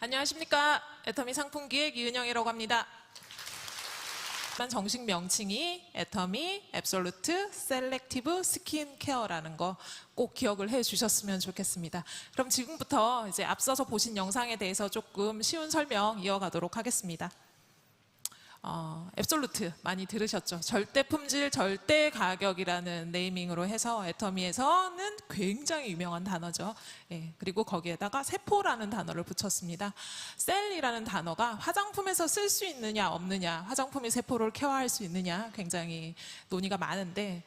안녕하십니까. 애터미 상품기획 이은영이라고 합니다. 정식 명칭이 애터미 앱솔루트 셀렉티브 스킨 케어라는 거 꼭 기억을 해 주셨으면 좋겠습니다. 그럼 지금부터 이제 앞서서 보신 영상에 대해서 조금 쉬운 설명 이어가도록 하겠습니다. 앱솔루트 많이 들으셨죠? 절대 품질, 절대 가격이라는 네이밍으로 해서 애터미에서는 굉장히 유명한 단어죠. 예, 그리고 거기에다가 세포라는 단어를 붙였습니다. 셀이라는 단어가 화장품에서 쓸 수 있느냐 없느냐, 화장품이 세포를 케어할 수 있느냐 굉장히 논의가 많은데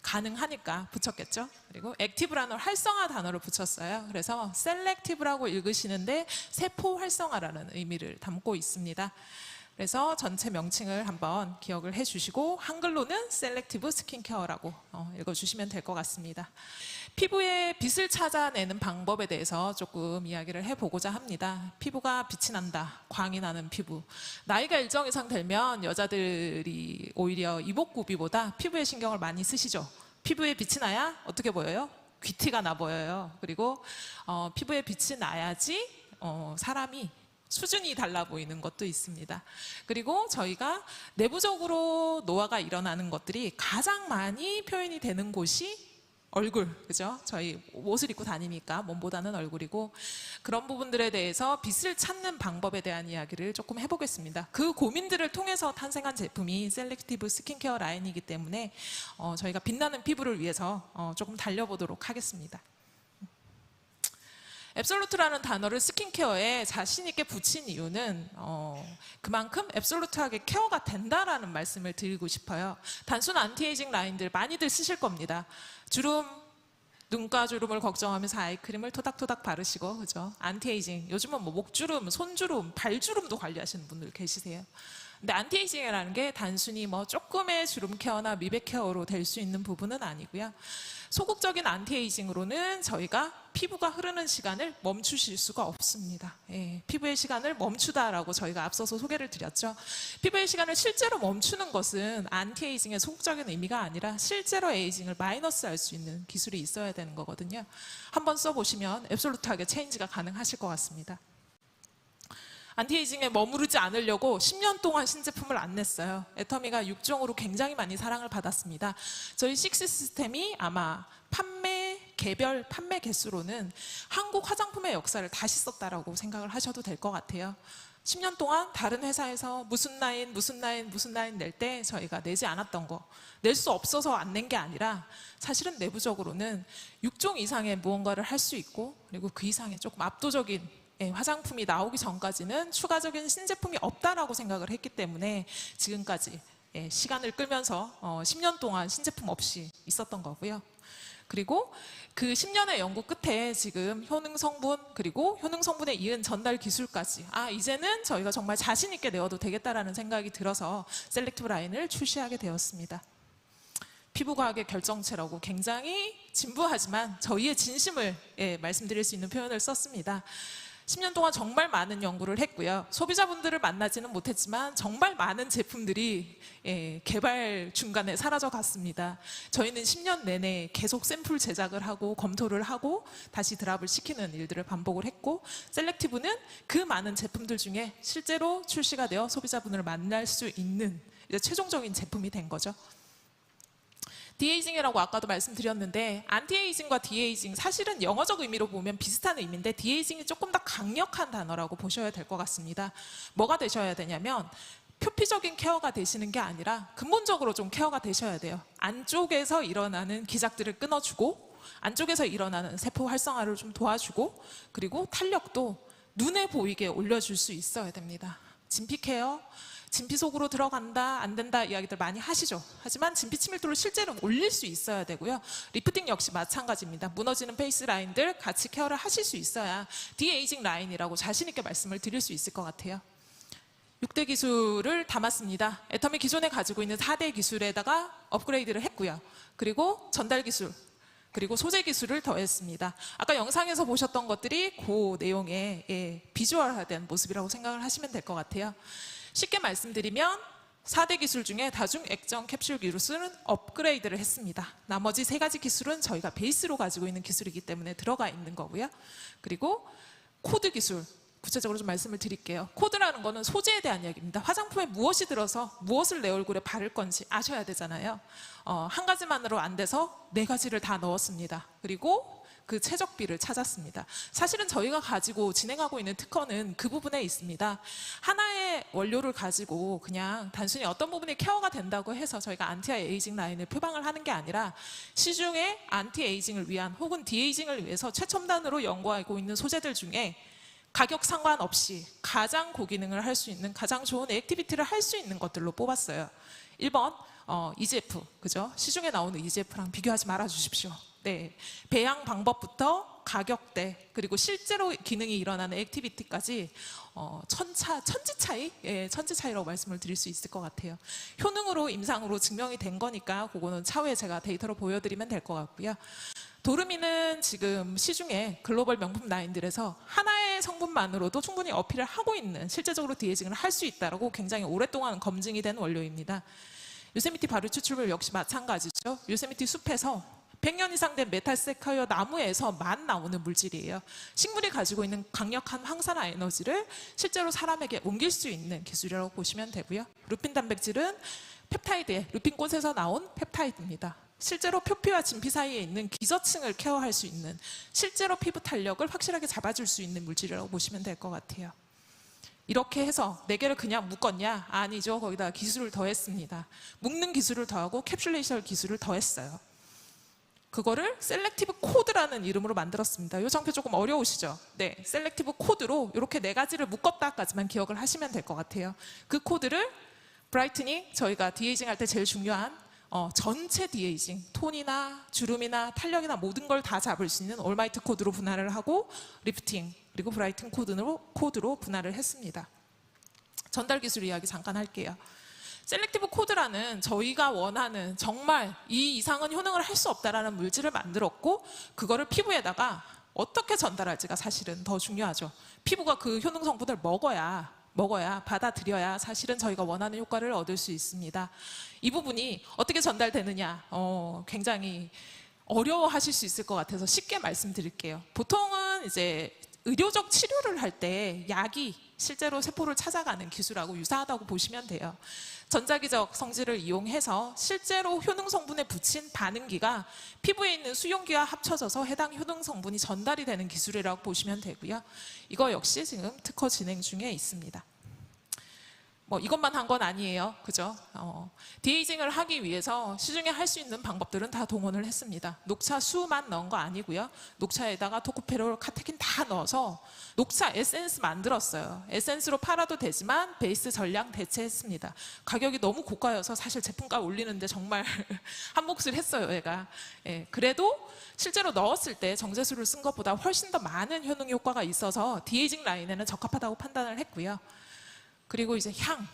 가능하니까 붙였겠죠. 그리고 액티브라는 활성화 단어를 붙였어요. 그래서 셀렉티브라고 읽으시는데 세포 활성화라는 의미를 담고 있습니다. 그래서 전체 명칭을 한번 기억을 해주시고 한글로는 셀렉티브 스킨케어라고 읽어주시면 될 것 같습니다. 피부의 빛을 찾아내는 방법에 대해서 조금 이야기를 해보고자 합니다. 피부가 빛이 난다, 광이 나는 피부. 나이가 일정 이상 되면 여자들이 오히려 이목구비보다 피부에 신경을 많이 쓰시죠. 피부에 빛이 나야 어떻게 보여요? 귀티가 나 보여요. 그리고 피부에 빛이 나야지 사람이 수준이 달라 보이는 것도 있습니다. 그리고 저희가 내부적으로 노화가 일어나는 것들이 가장 많이 표현이 되는 곳이 얼굴, 그죠? 저희 옷을 입고 다니니까 몸보다는 얼굴이고, 그런 부분들에 대해서 빛을 찾는 방법에 대한 이야기를 조금 해보겠습니다. 그 고민들을 통해서 탄생한 제품이 셀렉티브 스킨케어 라인이기 때문에 저희가 빛나는 피부를 위해서 조금 달려보도록 하겠습니다. 앱솔루트라는 단어를 스킨케어에 자신 있게 붙인 이유는 그만큼 앱솔루트하게 케어가 된다라는 말씀을 드리고 싶어요. 단순 안티에이징 라인들 많이들 쓰실 겁니다. 주름, 눈가 주름을 걱정하면서 아이크림을 토닥토닥 바르시고, 그죠? 안티에이징, 요즘은 뭐 목주름, 손주름, 발주름도 관리하시는 분들 계시세요. 근데 안티에이징이라는 게 단순히 뭐 조금의 주름 케어나 미백 케어로 될 수 있는 부분은 아니고요. 소극적인 안티에이징으로는 저희가 피부가 흐르는 시간을 멈추실 수가 없습니다. 예, 피부의 시간을 멈추다라고 저희가 앞서서 소개를 드렸죠. 피부의 시간을 실제로 멈추는 것은 안티에이징의 소극적인 의미가 아니라 실제로 에이징을 마이너스할 수 있는 기술이 있어야 되는 거거든요. 한번 써보시면 앱솔루트하게 체인지가 가능하실 것 같습니다. 안티에이징에 머무르지 않으려고 10년 동안 신제품을 안 냈어요. 애터미가 6종으로 굉장히 많이 사랑을 받았습니다. 저희 식스 시스템이 아마 개별 판매 개수로는 한국 화장품의 역사를 다시 썼다라고 생각을 하셔도 될 것 같아요. 10년 동안 다른 회사에서 무슨 라인 낼 때 저희가 내지 않았던 거, 낼 수 없어서 안 낸 게 아니라 사실은 내부적으로는 6종 이상의 무언가를 할 수 있고, 그리고 그 이상의 조금 압도적인 화장품이 나오기 전까지는 추가적인 신제품이 없다라고 생각을 했기 때문에 지금까지 시간을 끌면서 10년 동안 신제품 없이 있었던 거고요. 그리고 그 10년의 연구 끝에 지금 효능 성분, 그리고 효능 성분에 이은 전달 기술까지 이제는 저희가 정말 자신 있게 내어도 되겠다라는 생각이 들어서 셀렉티브 라인을 출시하게 되었습니다. 피부과학의 결정체라고 굉장히 진부하지만 저희의 진심을 말씀드릴 수 있는 표현을 썼습니다. 10년 동안 정말 많은 연구를 했고요. 소비자분들을 만나지는 못했지만 정말 많은 제품들이 개발 중간에 사라져 갔습니다. 저희는 10년 내내 계속 샘플 제작을 하고 검토를 하고 다시 드랍을 시키는 일들을 반복을 했고, 셀렉티브는 그 많은 제품들 중에 실제로 출시가 되어 소비자분을 만날 수 있는 이제 최종적인 제품이 된 거죠. 디에이징이라고 아까도 말씀드렸는데, 안티에이징과 디에이징 사실은 영어적 의미로 보면 비슷한 의미인데 디에이징이 조금 더 강력한 단어라고 보셔야 될 것 같습니다. 뭐가 되셔야 되냐면 표피적인 케어가 되시는 게 아니라 근본적으로 좀 케어가 되셔야 돼요. 안쪽에서 일어나는 기작들을 끊어주고, 안쪽에서 일어나는 세포 활성화를 좀 도와주고, 그리고 탄력도 눈에 보이게 올려줄 수 있어야 됩니다. 진피 케어, 진피 속으로 들어간다, 안 된다 이야기들 많이 하시죠. 하지만 진피 치밀도를 실제로 올릴 수 있어야 되고요. 리프팅 역시 마찬가지입니다. 무너지는 페이스 라인들 같이 케어를 하실 수 있어야 디에이징 라인이라고 자신 있게 말씀을 드릴 수 있을 것 같아요. 6대 기술을 담았습니다. 애터미 기존에 가지고 있는 4대 기술에다가 업그레이드를 했고요. 그리고 전달 기술, 그리고 소재 기술을 더했습니다. 아까 영상에서 보셨던 것들이 그 내용의 비주얼화된 모습이라고 생각을 하시면 될 것 같아요. 쉽게 말씀드리면 4대 기술 중에 다중 액정 캡슐 기술은 업그레이드를 했습니다. 나머지 3가지 기술은 저희가 베이스로 가지고 있는 기술이기 때문에 들어가 있는 거고요. 그리고 코드 기술, 구체적으로 좀 말씀을 드릴게요. 코드라는 거는 소재에 대한 이야기입니다. 화장품에 무엇이 들어서 무엇을 내 얼굴에 바를 건지 아셔야 되잖아요. 한 가지만으로 안 돼서 4가지를 다 넣었습니다. 그리고 그 최적비를 찾았습니다. 사실은 저희가 가지고 진행하고 있는 특허는 그 부분에 있습니다. 하나의 원료를 가지고 그냥 단순히 어떤 부분이 케어가 된다고 해서 저희가 안티에이징 라인을 표방을 하는 게 아니라 시중에 안티에이징을 위한 혹은 디에이징을 위해서 최첨단으로 연구하고 있는 소재들 중에 가격 상관없이 가장 고기능을 할 수 있는 가장 좋은 액티비티를 할 수 있는 것들로 뽑았어요. 1번 EGF, 그죠? 시중에 나오는 EGF랑 비교하지 말아 주십시오. 네, 배양 방법부터 가격대 그리고 실제로 기능이 일어나는 액티비티까지 천지 차이? 예, 천지 차이라고 말씀을 드릴 수 있을 것 같아요. 효능으로 임상으로 증명이 된 거니까 그거는 차후에 제가 데이터로 보여드리면 될 것 같고요. 도르미는 지금 시중에 글로벌 명품 라인들에서 하나의 성분만으로도 충분히 어필을 하고 있는 실제적으로 디에이징을 할 수 있다고 굉장히 오랫동안 검증이 된 원료입니다. 요세미티 발효 추출물 역시 마찬가지죠. 요세미티 숲에서 100년 이상 된 메탈세카이어 나무에서만 나오는 물질이에요. 식물이 가지고 있는 강력한 황산화 에너지를 실제로 사람에게 옮길 수 있는 기술이라고 보시면 되고요. 루핀 단백질은 펩타이드에 루핀꽃에서 나온 펩타이드입니다. 실제로 표피와 진피 사이에 있는 기저층을 케어할 수 있는 실제로 피부 탄력을 확실하게 잡아줄 수 있는 물질이라고 보시면 될 것 같아요. 이렇게 해서 4개를 그냥 묶었냐? 아니죠. 거기다 기술을 더했습니다. 묶는 기술을 더하고 캡슐레이션 기술을 더했어요. 그거를 셀렉티브 코드라는 이름으로 만들었습니다. 이 장표 조금 어려우시죠? 네, 셀렉티브 코드로 이렇게 4가지를 묶었다까지만 기억을 하시면 될 것 같아요. 그 코드를 브라이트닝, 저희가 디에이징 할 때 제일 중요한 전체 디에이징, 톤이나 주름이나 탄력이나 모든 걸 다 잡을 수 있는 올마이트 코드로 분할을 하고 리프팅, 그리고 브라이튼 코드로 분할을 했습니다. 전달 기술 이야기 잠깐 할게요. 셀렉티브 코드라는 저희가 원하는 정말 이 이상은 효능을 할 수 없다라는 물질을 만들었고 그거를 피부에다가 어떻게 전달할지가 사실은 더 중요하죠. 피부가 그 효능 성분을 먹어야 받아들여야 사실은 저희가 원하는 효과를 얻을 수 있습니다. 이 부분이 어떻게 전달되느냐 굉장히 어려워하실 수 있을 것 같아서 쉽게 말씀드릴게요. 보통은 이제 의료적 치료를 할 때 약이 실제로 세포를 찾아가는 기술하고 유사하다고 보시면 돼요. 전자기적 성질을 이용해서 실제로 효능 성분에 붙인 반응기가 피부에 있는 수용기와 합쳐져서 해당 효능 성분이 전달이 되는 기술이라고 보시면 되고요. 이거 역시 지금 특허 진행 중에 있습니다. 뭐 이것만 한 건 아니에요. 그죠? 디에이징을 하기 위해서 시중에 할 수 있는 방법들은 다 동원을 했습니다. 녹차 수만 넣은 거 아니고요. 녹차에다가 토코페롤, 카테킨 다 넣어서 녹차 에센스 만들었어요. 에센스로 팔아도 되지만 베이스 전량 대체했습니다. 가격이 너무 고가여서 사실 제품가 올리는데 정말 한 몫을 했어요, 얘가. 예, 그래도 실제로 넣었을 때 정제수를 쓴 것보다 훨씬 더 많은 효능 효과가 있어서 디에이징 라인에는 적합하다고 판단을 했고요. 그리고 이제 향,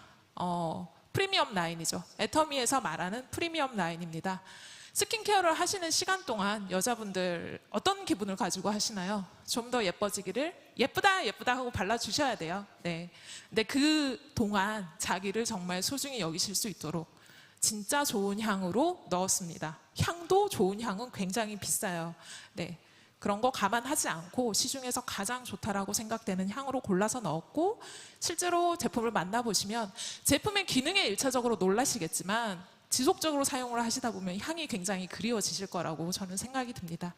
프리미엄 라인이죠. 애터미에서 말하는 프리미엄 라인입니다. 스킨케어를 하시는 시간 동안 여자분들 어떤 기분을 가지고 하시나요? 좀 더 예뻐지기를 예쁘다 예쁘다 하고 발라주셔야 돼요. 네. 근데 그 동안 자기를 정말 소중히 여기실 수 있도록 진짜 좋은 향으로 넣었습니다. 향도 좋은 향은 굉장히 비싸요. 네. 그런 거 감안하지 않고 시중에서 가장 좋다라고 생각되는 향으로 골라서 넣었고 실제로 제품을 만나보시면 제품의 기능에 일차적으로 놀라시겠지만 지속적으로 사용을 하시다 보면 향이 굉장히 그리워지실 거라고 저는 생각이 듭니다.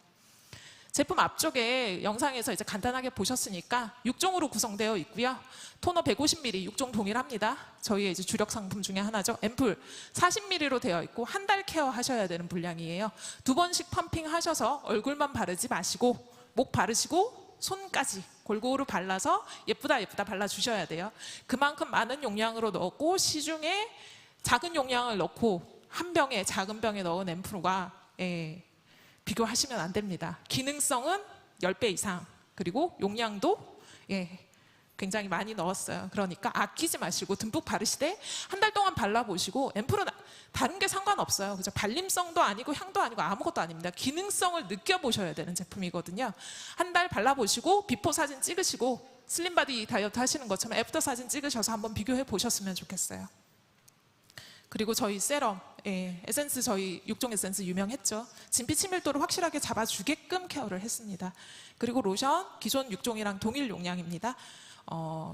제품 앞쪽에 영상에서 이제 간단하게 보셨으니까 6종으로 구성되어 있고요. 토너 150ml 6종 동일합니다. 저희의 이제 주력 상품 중에 하나죠. 앰플 40ml로 되어 있고 한 달 케어 하셔야 되는 분량이에요. 2번씩 펌핑 하셔서 얼굴만 바르지 마시고 목 바르시고 손까지 골고루 발라서 예쁘다 예쁘다 발라주셔야 돼요. 그만큼 많은 용량으로 넣었고 시중에 작은 용량을 넣고 한 병에 작은 병에 넣은 앰플과 비교하시면 안 됩니다. 기능성은 10배 이상 그리고 용량도 굉장히 많이 넣었어요. 그러니까 아끼지 마시고 듬뿍 바르시되 한 달 동안 발라보시고 앰플은 다른 게 상관없어요. 그죠? 발림성도 아니고 향도 아니고 아무것도 아닙니다. 기능성을 느껴보셔야 되는 제품이거든요. 한 달 발라보시고 비포 사진 찍으시고 슬림바디 다이어트 하시는 것처럼 애프터 사진 찍으셔서 한번 비교해 보셨으면 좋겠어요. 그리고 저희 세럼, 에센스 저희 6종 에센스 유명했죠. 진피 친밀도를 확실하게 잡아주게끔 케어를 했습니다. 그리고 로션, 기존 6종이랑 동일 용량입니다.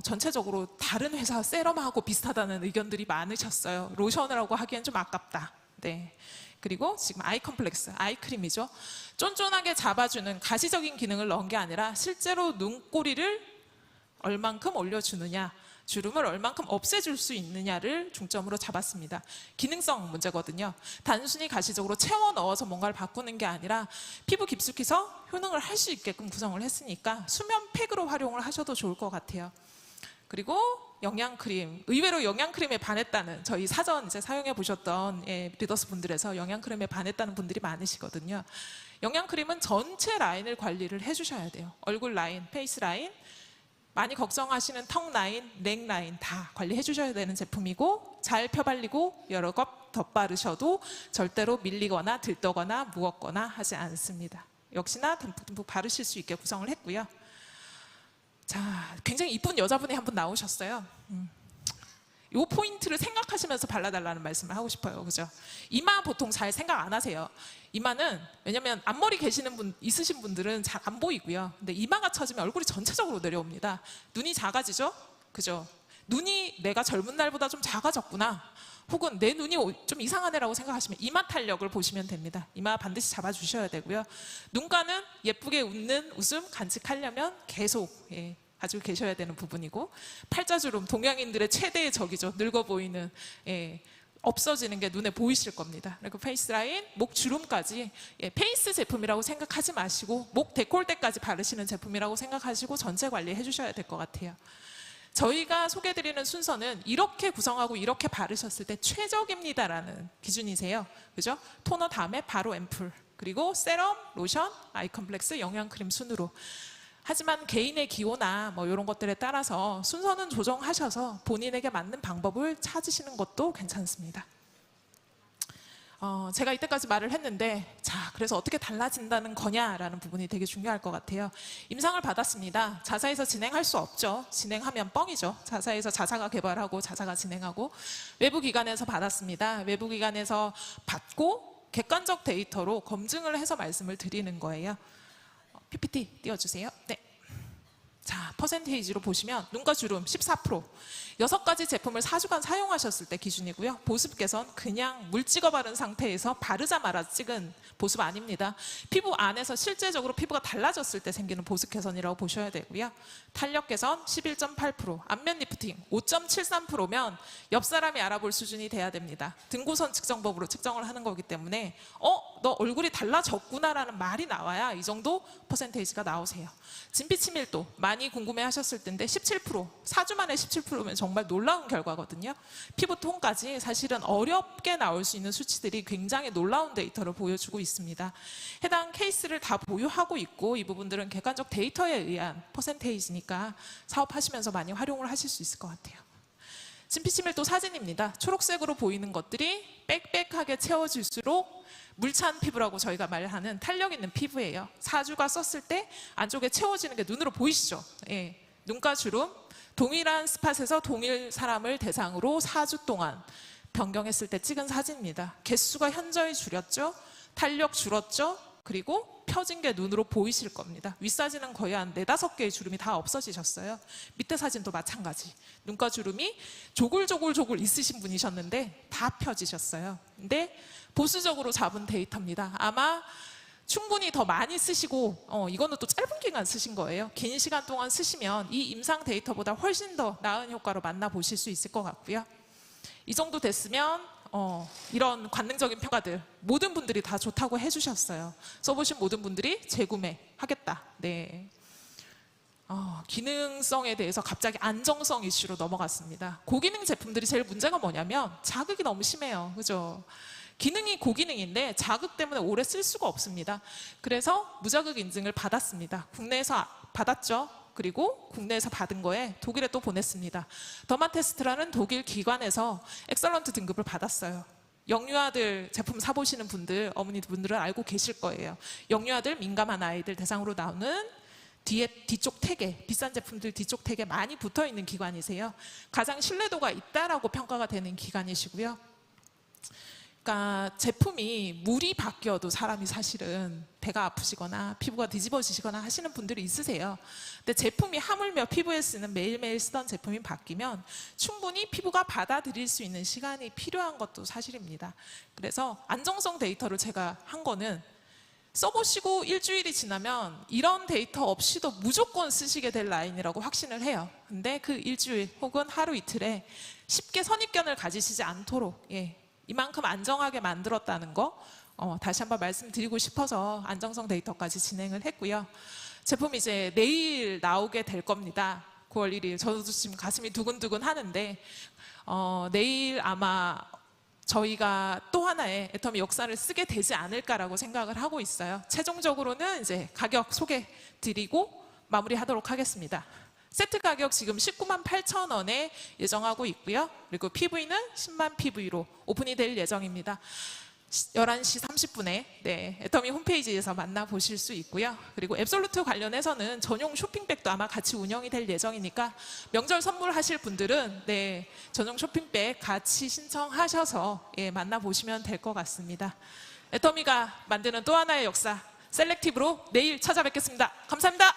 전체적으로 다른 회사 세럼하고 비슷하다는 의견들이 많으셨어요. 로션이라고 하기엔 좀 아깝다. 네. 그리고 지금 아이 컴플렉스, 아이크림이죠. 쫀쫀하게 잡아주는 가시적인 기능을 넣은 게 아니라 실제로 눈꼬리를 얼만큼 올려주느냐, 주름을 얼만큼 없애줄 수 있느냐를 중점으로 잡았습니다. 기능성 문제거든요. 단순히 가시적으로 채워 넣어서 뭔가를 바꾸는 게 아니라 피부 깊숙이서 효능을 할 수 있게끔 구성을 했으니까 수면팩으로 활용을 하셔도 좋을 것 같아요. 그리고 영양크림, 의외로 영양크림에 반했다는, 저희 사전 이제 사용해 보셨던 리더스 분들에서 영양크림에 반했다는 분들이 많으시거든요. 영양크림은 전체 라인을 관리를 해주셔야 돼요. 얼굴 라인, 페이스 라인, 많이 걱정하시는 턱 라인, 넥 라인 다 관리해 주셔야 되는 제품이고, 잘 펴발리고 여러 겹 덧바르셔도 절대로 밀리거나 들떠거나 무겁거나 하지 않습니다. 역시나 듬뿍듬뿍 바르실 수 있게 구성을 했고요. 자, 굉장히 이쁜 여자분이 한 분 나오셨어요. 이 포인트를 생각하시면서 발라달라는 말씀을 하고 싶어요. 그죠? 이마 보통 잘 생각 안 하세요. 이마는, 왜냐면 앞머리 계시는 분, 있으신 분들은 잘 안 보이고요. 근데 이마가 처지면 얼굴이 전체적으로 내려옵니다. 눈이 작아지죠? 그죠? 눈이 내가 젊은 날보다 좀 작아졌구나. 혹은 내 눈이 좀 이상하네라고 생각하시면 이마 탄력을 보시면 됩니다. 이마 반드시 잡아주셔야 되고요. 눈가는 예쁘게 웃는 웃음 간직하려면 계속 가지고 계셔야 되는 부분이고, 팔자주름, 동양인들의 최대의 적이죠. 늙어 보이는, 없어지는 게 눈에 보이실 겁니다. 그리고 페이스 라인, 목 주름까지 페이스 제품이라고 생각하지 마시고 목 데콜테까지 바르시는 제품이라고 생각하시고 전체 관리해 주셔야 될 것 같아요. 저희가 소개해드리는 순서는 이렇게 구성하고 이렇게 바르셨을 때 최적입니다라는 기준이세요. 그죠? 토너 다음에 바로 앰플, 그리고 세럼, 로션, 아이 컴플렉스, 영양크림 순으로. 하지만 개인의 기호나 뭐 이런 것들에 따라서 순서는 조정하셔서 본인에게 맞는 방법을 찾으시는 것도 괜찮습니다. 제가 이때까지 말을 했는데, 자, 그래서 어떻게 달라진다는 거냐라는 부분이 되게 중요할 것 같아요. 임상을 받았습니다. 자사에서 진행할 수 없죠. 진행하면 뻥이죠. 자사에서 자사가 개발하고 자사가 진행하고. 외부 기관에서 받았습니다. 외부 기관에서 받고 객관적 데이터로 검증을 해서 말씀을 드리는 거예요. PPT 띄워주세요. 네. 자, 퍼센테이지로 보시면 눈가 주름 14%, 6가지 제품을 4주간 사용하셨을 때 기준이고요. 보습 개선, 그냥 물 찍어 바른 상태에서 바르자마자 찍은 보습 아닙니다. 피부 안에서 실제적으로 피부가 달라졌을 때 생기는 보습 개선이라고 보셔야 되고요. 탄력 개선 11.8%, 안면 리프팅 5.73%면 옆 사람이 알아볼 수준이 돼야 됩니다. 등고선 측정법으로 측정을 하는 거기 때문에 너 얼굴이 달라졌구나라는 말이 나와야 이 정도 퍼센테이지가 나오세요. 진피 치밀도 많이 궁금해 하셨을 텐데 17%, 4주 만에 17%면 정말 놀라운 결과거든요. 피부톤까지 사실은 어렵게 나올 수 있는 수치들이 굉장히 놀라운 데이터를 보여주고 있습니다. 해당 케이스를 다 보유하고 있고, 이 부분들은 객관적 데이터에 의한 퍼센테이지니까 사업하시면서 많이 활용을 하실 수 있을 것 같아요. 진피치밀도 사진입니다. 초록색으로 보이는 것들이 빽빽하게 채워질수록 물찬 피부라고 저희가 말하는 탄력 있는 피부예요. 4주가 썼을 때 안쪽에 채워지는 게 눈으로 보이시죠? 눈가 주름, 동일한 스팟에서 동일 사람을 대상으로 4주 동안 변경했을 때 찍은 사진입니다. 개수가 현저히 줄였죠? 탄력 줄었죠? 그리고 펴진 게 눈으로 보이실 겁니다. 윗사진은 거의 한 4-5개의 주름이 다 없어지셨어요. 밑에 사진도 마찬가지. 눈가 주름이 조글조글 있으신 분이셨는데 다 펴지셨어요. 근데 보수적으로 잡은 데이터입니다. 아마 충분히 더 많이 쓰시고, 이거는 또 짧은 기간 쓰신 거예요. 긴 시간 동안 쓰시면 이 임상 데이터보다 훨씬 더 나은 효과로 만나보실 수 있을 것 같고요. 이 정도 됐으면 이런 관능적인 평가들 모든 분들이 다 좋다고 해주셨어요. 써보신 모든 분들이 재구매하겠다. 네. 기능성에 대해서 갑자기 안정성 이슈로 넘어갔습니다. 고기능 제품들이 제일 문제가 뭐냐면 자극이 너무 심해요. 그죠? 기능이 고기능인데 자극 때문에 오래 쓸 수가 없습니다. 그래서 무자극 인증을 받았습니다. 국내에서 받았죠. 그리고 국내에서 받은 거에 독일에 또 보냈습니다. 더마테스트라는 독일 기관에서 엑설런트 등급을 받았어요. 영유아들 제품 사보시는 분들, 어머니분들은 알고 계실 거예요. 영유아들, 민감한 아이들 대상으로 나오는 뒤쪽 택에, 비싼 제품들 뒤쪽 택에 많이 붙어있는 기관이세요. 가장 신뢰도가 있다라고 평가가 되는 기관이시고요. 그러니까 제품이 물이 바뀌어도 사람이 사실은 배가 아프시거나 피부가 뒤집어지시거나 하시는 분들이 있으세요. 근데 제품이 하물며 피부에 쓰는 매일매일 쓰던 제품이 바뀌면 충분히 피부가 받아들일 수 있는 시간이 필요한 것도 사실입니다. 그래서 안정성 데이터를 제가 한 거는 써보시고 일주일이 지나면 이런 데이터 없이도 무조건 쓰시게 될 라인이라고 확신을 해요. 근데 그 일주일 혹은 하루 이틀에 쉽게 선입견을 가지시지 않도록 이만큼 안정하게 만들었다는 거 다시 한번 말씀드리고 싶어서 안정성 데이터까지 진행을 했고요. 제품이 이제 내일 나오게 될 겁니다. 9월 1일. 저도 지금 가슴이 두근두근 하는데 내일 아마 저희가 또 하나의 애터미 역사를 쓰게 되지 않을까라고 생각을 하고 있어요. 최종적으로는 이제 가격 소개 드리고 마무리하도록 하겠습니다. 세트 가격 지금 19만 8천 원에 예정하고 있고요. 그리고 PV는 10만 PV로 오픈이 될 예정입니다. 11시 30분에 애터미 홈페이지에서 만나보실 수 있고요. 그리고 앱솔루트 관련해서는 전용 쇼핑백도 아마 같이 운영이 될 예정이니까 명절 선물하실 분들은 전용 쇼핑백 같이 신청하셔서 만나보시면 될 것 같습니다. 애터미가 만드는 또 하나의 역사 셀렉티브로 내일 찾아뵙겠습니다. 감사합니다.